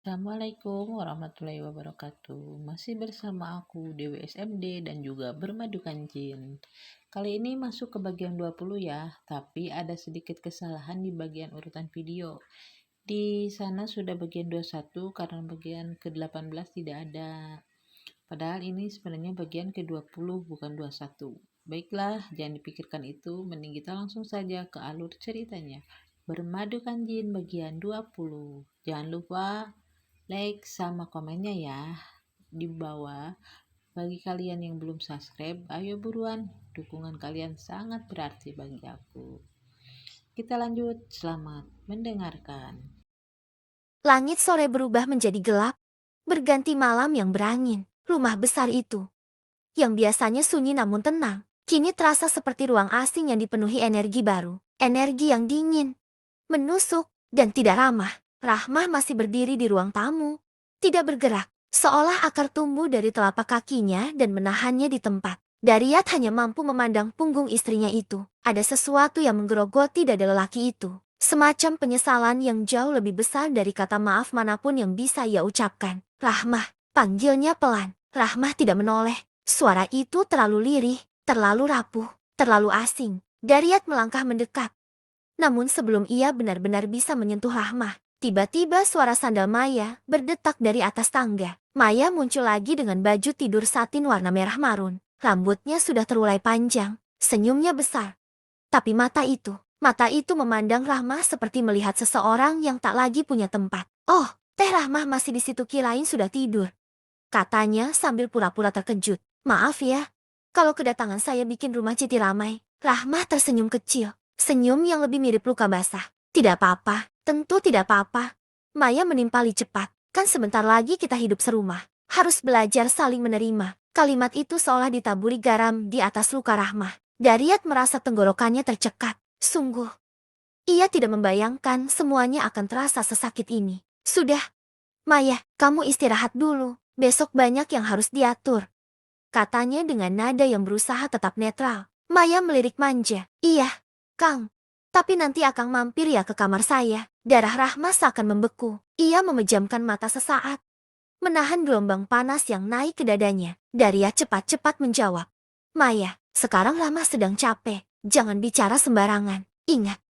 Assalamualaikum warahmatullahi wabarakatuh. Masih bersama aku Dewi SMD dan juga Bermadukan Jin. Kali ini masuk ke bagian 20 ya, tapi ada sedikit kesalahan di bagian urutan video. Di sana sudah bagian 21 karena bagian ke-18 tidak ada. Padahal ini sebenarnya bagian ke-20 bukan 21. Baiklah, jangan dipikirkan itu, mending kita langsung saja ke alur ceritanya. Bermadukan Jin bagian 20. Jangan lupa like sama komennya ya di bawah. Bagi kalian yang belum subscribe, ayo buruan, dukungan kalian sangat berarti bagi aku. Kita lanjut, selamat mendengarkan. Langit sore berubah menjadi gelap, berganti malam yang berangin. Rumah besar itu, yang biasanya sunyi namun tenang, kini terasa seperti ruang asing yang dipenuhi energi baru. Energi yang dingin, menusuk, dan tidak ramah. Rahmah masih berdiri di ruang tamu, tidak bergerak, seolah akar tumbuh dari telapak kakinya dan menahannya di tempat. Dariat hanya mampu memandang punggung istrinya itu. Ada sesuatu yang menggerogoti dada lelaki itu. Semacam penyesalan yang jauh lebih besar dari kata maaf manapun yang bisa ia ucapkan. Rahmah, panggilnya pelan. Rahmah tidak menoleh. Suara itu terlalu lirih, terlalu rapuh, terlalu asing. Dariat melangkah mendekat. Namun sebelum ia benar-benar bisa menyentuh Rahmah, tiba-tiba suara sandal Maya berdetak dari atas tangga. Maya muncul lagi dengan baju tidur satin warna merah marun. Rambutnya sudah terulai panjang, senyumnya besar. Tapi mata itu memandang Rahmah seperti melihat seseorang yang tak lagi punya tempat. "Oh, Teh Rahmah masih di situ, kirain sudah tidur," katanya sambil pura-pura terkejut. "Maaf ya, kalau kedatangan saya bikin rumah Citi ramai." Rahmah tersenyum kecil, senyum yang lebih mirip luka basah. "Tidak apa-apa, tentu tidak apa-apa." Maya menimpali cepat. "Kan sebentar lagi kita hidup serumah. Harus belajar saling menerima." Kalimat itu seolah ditaburi garam di atas luka Rahmah. Dariat merasa tenggorokannya tercekat. Sungguh, ia tidak membayangkan semuanya akan terasa sesakit ini. "Sudah, Maya, kamu istirahat dulu. Besok banyak yang harus diatur," katanya dengan nada yang berusaha tetap netral. Maya melirik manja. "Iya, Kang. Tapi nanti Akang mampir ya ke kamar saya." Darah Rahma seakan membeku. Ia memejamkan mata sesaat, menahan gelombang panas yang naik ke dadanya. Daria cepat-cepat menjawab. "Maya, sekarang Rahma sedang capek. Jangan bicara sembarangan. Ingat,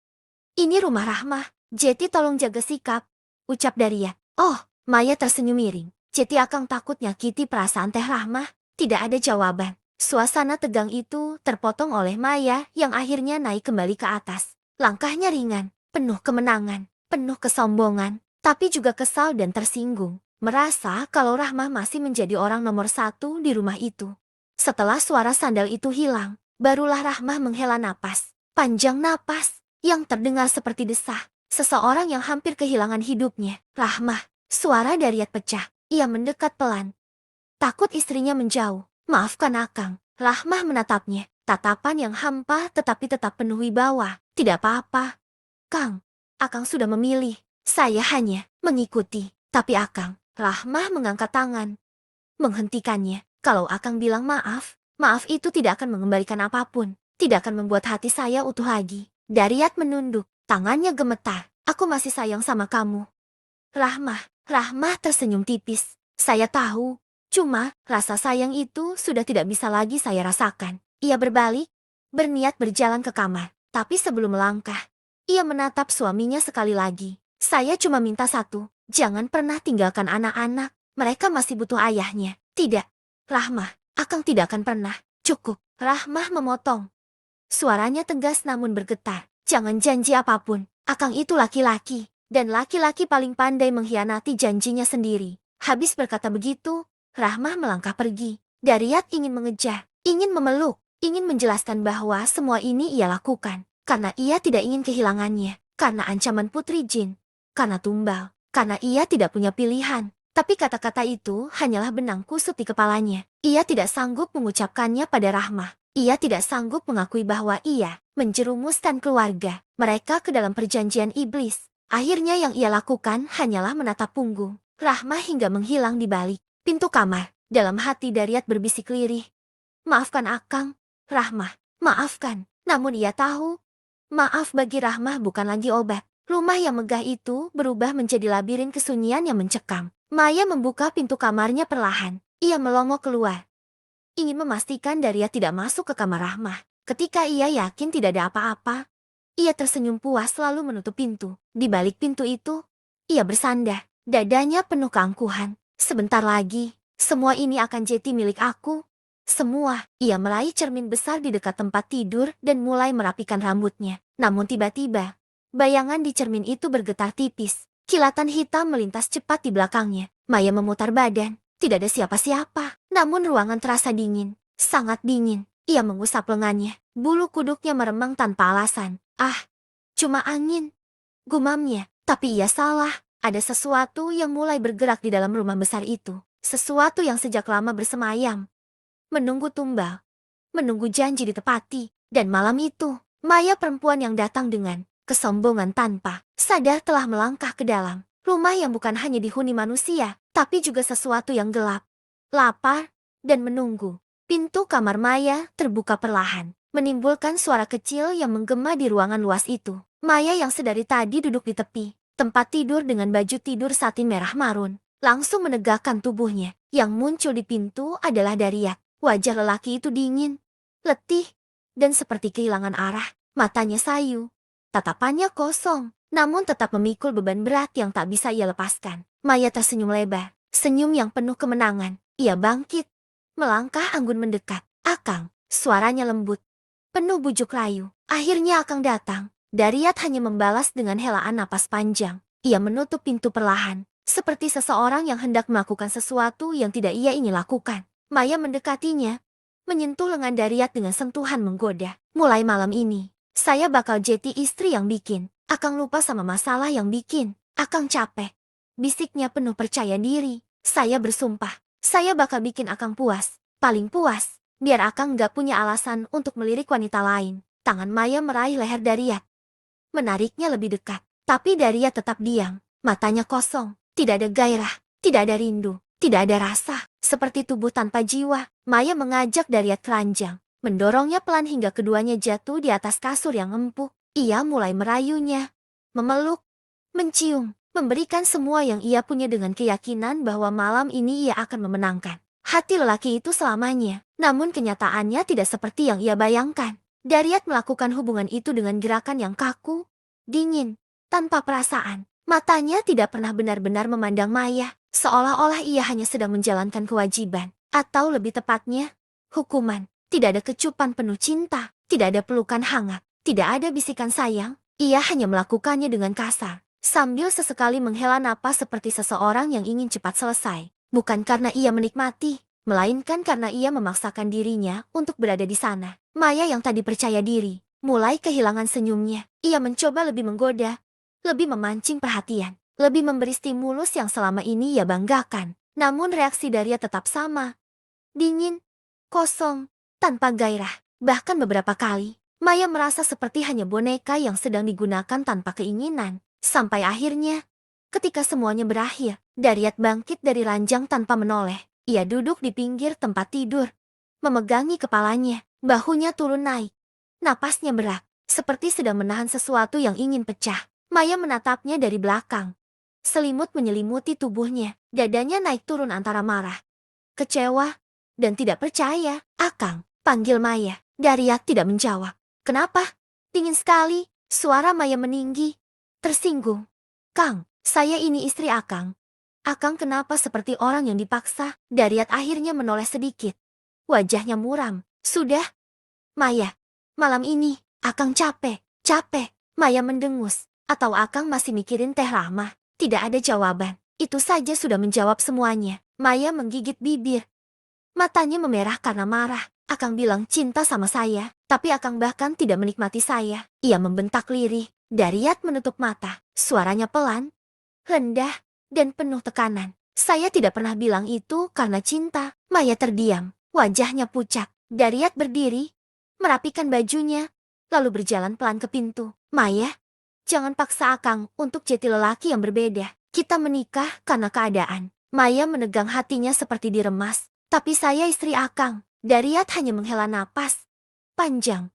ini rumah Rahma. Jeti tolong jaga sikap," ucap Daria. "Oh," Maya tersenyum miring. "Jeti Akang takut nyakiti perasaan Teh Rahma." Tidak ada jawaban. Suasana tegang itu terpotong oleh Maya yang akhirnya naik kembali ke atas. Langkahnya ringan, penuh kemenangan, penuh kesombongan, tapi juga kesal dan tersinggung. Merasa kalau Rahmah masih menjadi orang nomor satu di rumah itu. Setelah suara sandal itu hilang, barulah Rahmah menghela napas. Panjang napas yang terdengar seperti desah seseorang yang hampir kehilangan hidupnya. "Rahmah," suara Dariat pecah. Ia mendekat pelan. Takut istrinya menjauh. "Maafkan Akang." Rahmah menatapnya. Tatapan yang hampa tetapi tetap penuh wibawa. "Tidak apa-apa, Kang. Akang sudah memilih. Saya hanya mengikuti." "Tapi Akang." Rahmah mengangkat tangan, menghentikannya. "Kalau Akang bilang maaf, maaf itu tidak akan mengembalikan apapun. Tidak akan membuat hati saya utuh lagi." Dariat menunduk. Tangannya gemetar. "Aku masih sayang sama kamu, Rahmah tersenyum tipis. "Saya tahu. Cuma, rasa sayang itu sudah tidak bisa lagi saya rasakan." Ia berbalik, berniat berjalan ke kamar. Tapi sebelum melangkah, ia menatap suaminya sekali lagi. "Saya cuma minta satu. Jangan pernah tinggalkan anak-anak. Mereka masih butuh ayahnya." "Tidak, Rahmah. Akang tidak akan pernah." "Cukup." Rahmah memotong. Suaranya tegas namun bergetar. "Jangan janji apapun. Akang itu laki-laki. Dan laki-laki paling pandai mengkhianati janjinya sendiri." Habis berkata begitu, Rahmah melangkah pergi. Dariat ingin mengejar, ingin memeluk, ingin menjelaskan bahwa semua ini ia lakukan karena ia tidak ingin kehilangannya, karena ancaman Putri Jin, karena tumbal, karena ia tidak punya pilihan. Tapi kata-kata itu hanyalah benang kusut di kepalanya. Ia tidak sanggup mengucapkannya pada Rahmah. Ia tidak sanggup mengakui bahwa ia menjerumuskan keluarga mereka ke dalam perjanjian iblis. Akhirnya yang ia lakukan hanyalah menatap punggung Rahmah hingga menghilang di balik pintu kamar. Dalam hati Dariat berbisik lirih. "Maafkan Akang, Rahmah, maafkan." Namun ia tahu, maaf bagi Rahmah bukan lagi obat. Rumah yang megah itu berubah menjadi labirin kesunyian yang mencekam. Maya membuka pintu kamarnya perlahan. Ia melongo keluar, ingin memastikan Daria tidak masuk ke kamar Rahmah. Ketika ia yakin tidak ada apa-apa, ia tersenyum puas lalu menutup pintu. Di balik pintu itu, ia bersandar. Dadanya penuh keangkuhan. Sebentar lagi, semua ini akan jadi milik aku. Semua. Ia meraih cermin besar di dekat tempat tidur dan mulai merapikan rambutnya. Namun tiba-tiba, bayangan di cermin itu bergetar tipis. Kilatan hitam melintas cepat di belakangnya. Maya memutar badan. Tidak ada siapa-siapa. Namun ruangan terasa dingin. Sangat dingin. Ia mengusap lengannya. Bulu kuduknya meremang tanpa alasan. Ah, cuma angin, gumamnya. Tapi ia salah. Ada sesuatu yang mulai bergerak di dalam rumah besar itu. Sesuatu yang sejak lama bersemayam. Menunggu tumbal. Menunggu janji ditepati. Dan malam itu, Maya perempuan yang datang dengan kesombongan tanpa sadar telah melangkah ke dalam rumah yang bukan hanya dihuni manusia, tapi juga sesuatu yang gelap, lapar, dan menunggu. Pintu kamar Maya terbuka perlahan, menimbulkan suara kecil yang menggema di ruangan luas itu. Maya yang sedari tadi duduk di tepi tempat tidur dengan baju tidur satin merah marun, langsung menegakkan tubuhnya. Yang muncul di pintu adalah Daria. Wajah lelaki itu dingin, letih, dan seperti kehilangan arah. Matanya sayu, tatapannya kosong, namun tetap memikul beban berat yang tak bisa ia lepaskan. Maya tersenyum lebar, senyum yang penuh kemenangan. Ia bangkit, melangkah anggun mendekat. Akang, suaranya lembut, penuh bujuk rayu. Akhirnya Akang datang. Daryat hanya membalas dengan helaan napas panjang. Ia menutup pintu perlahan, seperti seseorang yang hendak melakukan sesuatu yang tidak ia ingin lakukan. Maya mendekatinya, menyentuh lengan Daryat dengan sentuhan menggoda. Mulai malam ini, saya bakal jadi istri yang bikin Akang lupa sama masalah yang bikin Akang capek. Bisiknya penuh percaya diri. Saya bersumpah, saya bakal bikin Akang puas. Paling puas, biar Akang gak punya alasan untuk melirik wanita lain. Tangan Maya meraih leher Daryat, menariknya lebih dekat. Tapi Daryat tetap diam, matanya kosong. Tidak ada gairah, tidak ada rindu, tidak ada rasa. Seperti tubuh tanpa jiwa. Maya mengajak Daryat keranjang, mendorongnya pelan hingga keduanya jatuh di atas kasur yang empuk. Ia mulai merayunya, memeluk, mencium, memberikan semua yang ia punya dengan keyakinan bahwa malam ini ia akan memenangkan hati lelaki itu selamanya. Namun kenyataannya tidak seperti yang ia bayangkan. Daryat melakukan hubungan itu dengan gerakan yang kaku, dingin, tanpa perasaan. Matanya tidak pernah benar-benar memandang Maya, seolah-olah ia hanya sedang menjalankan kewajiban. Atau lebih tepatnya, hukuman. Tidak ada kecupan penuh cinta, tidak ada pelukan hangat, tidak ada bisikan sayang. Ia hanya melakukannya dengan kasar, sambil sesekali menghela napas seperti seseorang yang ingin cepat selesai. Bukan karena ia menikmati, melainkan karena ia memaksakan dirinya untuk berada di sana. Maya yang tadi percaya diri, mulai kehilangan senyumnya. Ia mencoba lebih menggoda, lebih memancing perhatian, lebih memberi stimulus yang selama ini ia banggakan. Namun reaksi Daria tetap sama. Dingin, kosong, tanpa gairah. Bahkan beberapa kali, Maya merasa seperti hanya boneka yang sedang digunakan tanpa keinginan. Sampai akhirnya, ketika semuanya berakhir, Daryat bangkit dari ranjang tanpa menoleh. Ia duduk di pinggir tempat tidur, memegangi kepalanya, bahunya turun naik. Napasnya berat, seperti sedang menahan sesuatu yang ingin pecah. Maya menatapnya dari belakang. Selimut menyelimuti tubuhnya, dadanya naik turun antara marah, kecewa, dan tidak percaya. Akang, panggil Maya. Daryat tidak menjawab. Kenapa? Dingin sekali. Suara Maya meninggi, tersinggung. Kang, saya ini istri Akang. Akang kenapa seperti orang yang dipaksa? Daryat akhirnya menoleh sedikit. Wajahnya muram. Sudah, Maya. Malam ini, Akang capek. Capek. Maya mendengus. Atau Akang masih mikirin Teh Rahmah? Tidak ada jawaban. Itu saja sudah menjawab semuanya. Maya menggigit bibir. Matanya memerah karena marah. Akang bilang cinta sama saya, tapi Akang bahkan tidak menikmati saya. Ia membentak lirih. Daryat menutup mata. Suaranya pelan, rendah, dan penuh tekanan. Saya tidak pernah bilang itu karena cinta. Maya terdiam. Wajahnya pucat. Daryat berdiri, merapikan bajunya, lalu berjalan pelan ke pintu. Maya, jangan paksa Akang untuk jadi lelaki yang berbeda. Kita menikah karena keadaan. Maya menegang hatinya seperti diremas. Tapi saya istri Akang. Daryat hanya menghela napas panjang,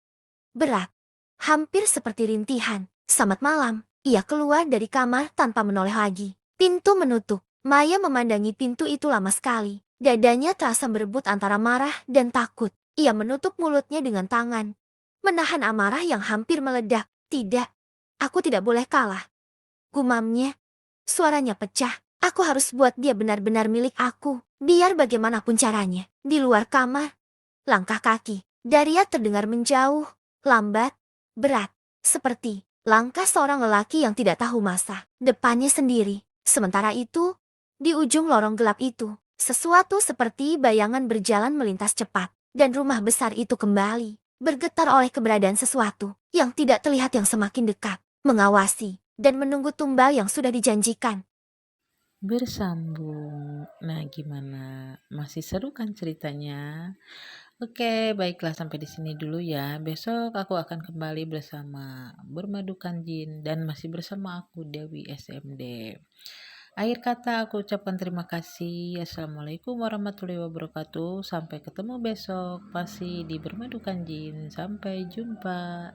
berat, hampir seperti rintihan. Selamat malam. Ia keluar dari kamar tanpa menoleh lagi. Pintu menutup. Maya memandangi pintu itu lama sekali. Dadanya terasa berebut antara marah dan takut. Ia menutup mulutnya dengan tangan, menahan amarah yang hampir meledak. Tidak, aku tidak boleh kalah. Gumamnya. Suaranya pecah. Aku harus buat dia benar-benar milik aku. Biar bagaimanapun caranya. Di luar kamar, langkah kaki Daria terdengar menjauh, lambat, berat, seperti langkah seorang lelaki yang tidak tahu masa depannya sendiri. Sementara itu, di ujung lorong gelap itu, sesuatu seperti bayangan berjalan melintas cepat, dan rumah besar itu kembali bergetar oleh keberadaan sesuatu yang tidak terlihat yang semakin dekat, mengawasi, dan menunggu tumbal yang sudah dijanjikan. Bersambung. Nah, gimana? Masih seru kan ceritanya? Oke, baiklah sampai di sini dulu ya. Besok aku akan kembali bersama Bermadukan Jin dan masih bersama aku Dewi SMD. Akhir kata aku ucapkan terima kasih. Assalamualaikum warahmatullahi wabarakatuh. Sampai ketemu besok. Masih di Bermadukan Jin. Sampai jumpa.